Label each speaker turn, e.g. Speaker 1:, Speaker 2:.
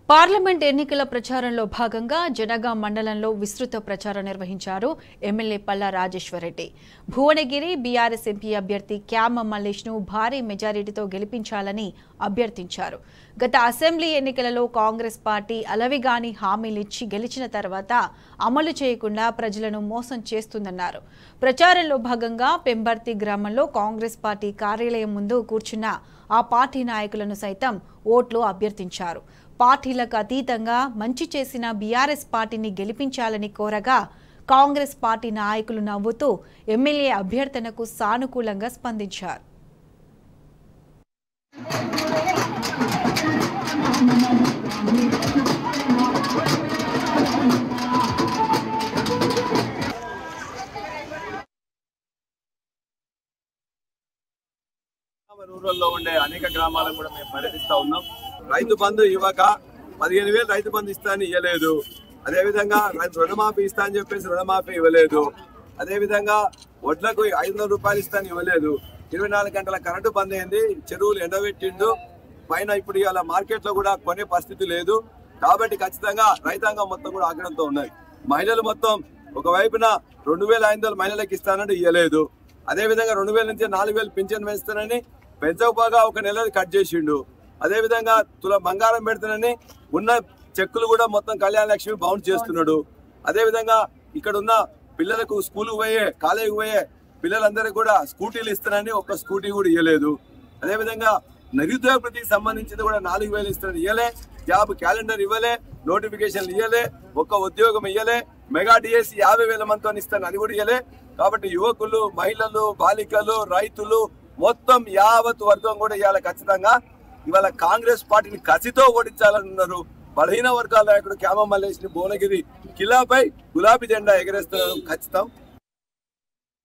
Speaker 1: Parliament ఎన్నికల ప్రచారంలో భాగంగా జనగాం మండలంలో విస్తృత ప్రచారం నిర్వహించారు MLA Palla Rajeshwar Reddy. Bhuvanagiri BRS MP అభ్యర్థి క్యామ మల్లేష్ను భారీ మెజారిటీతో గెలిపించాలని అభ్యర్థించారు. గత అసెంబ్లీ ఎన్నికలలో కాంగ్రెస్ పార్టీ అలవిగాని హామీలిచ్చి గెలిచిన తర్వాత అమలు చేయకుండా ప్రజలను మోసం చేస్తుందన్నారు. ప్రచారంలో భాగంగా పెంబర్తి గ్రామంలో కాంగ్రెస్ పార్టీ కార్యాలయం ముందు కూర్చున్న ఆ పార్టీ నాయకులను సైతం ఓట్లు అభ్యర్థించారు. పార్టీలకు అతీతంగా మంచి చేసిన బీఆర్ఎస్ పార్టీని గెలిపించాలని కోరగా కాంగ్రెస్ పార్టీ నాయకులు నవ్వుతూ ఎమ్మెల్యే అభ్యర్థనకు సానుకూలంగా స్పందించారు.
Speaker 2: రూరల్లో ఉండే అనేక గ్రామాలను కూడా మేము పర్యటిస్తా ఉన్నాం. రైతు బంధు ఇవ్వక 15,000 రైతు బంధు ఇస్తానని ఇవ్వలేదు. అదేవిధంగా రుణమాఫీ ఇస్తా అని చెప్పేసి రుణమాఫీ ఇవ్వలేదు. అదేవిధంగా వడ్లకు 500 రూపాయలు ఇస్తానని ఇవ్వలేదు. 24 గంటల కరెంటు బంద్ అయింది. చెరువులు ఎండబెట్టిండు. పైన ఇప్పుడు ఇవాళ మార్కెట్ లో కూడా కొనే పరిస్థితి లేదు. కాబట్టి ఖచ్చితంగా రైతాంగం మొత్తం కూడా ఆగ్రహంతో ఉన్నాయి. మహిళలు మొత్తం ఒకవైపున 2,500 మహిళలకు ఇస్తానని ఇవ్వలేదు. అదేవిధంగా 2,000 నుంచి 4,000 పింఛన్ వేస్తానని పెంచకపోగా ఒక నెల కట్ చేసిండు. అదేవిధంగా బంగారం పెడతానని ఉన్న చెక్కులు కూడా మొత్తం కళ్యాణ లక్ష్మి బౌన్స్ చేస్తున్నాడు. అదేవిధంగా ఇక్కడ ఉన్న పిల్లలకు స్కూల్ పోయే కాలేజీకి పోయే పిల్లలందరికీ కూడా స్కూటీలు ఇస్తానని ఒక్క స్కూటీ కూడా ఇవ్వలేదు. అదేవిధంగా నిరుద్యోగ వృత్తికి సంబంధించింది కూడా 4,000 ఇస్తానని ఇవ్వలే. జాబ్ క్యాలెండర్ ఇవ్వలే. నోటిఫికేషన్లు ఇవ్వలే. ఒక్క ఉద్యోగం ఇవ్వలే. మెగా డిఎస్సి 50,000 మందితో ఇస్తాను అది కూడా ఇవ్వలే. కాబట్టి యువకులు, మహిళలు, బాలికలు, రైతులు మొత్తం యావత్ వర్గం కూడా ఇవాళ ఖచ్చితంగా ఇవాళ కాంగ్రెస్ పార్టీని కసితో ఓడించాలని ఉన్నారు. బలహీన వర్గాల నాయకుడు క్యామ మల్లేష్ని భువనగిరి కిలాపై గులాబీ జెండా ఎగరేస్తున్నారు ఖచ్చితం.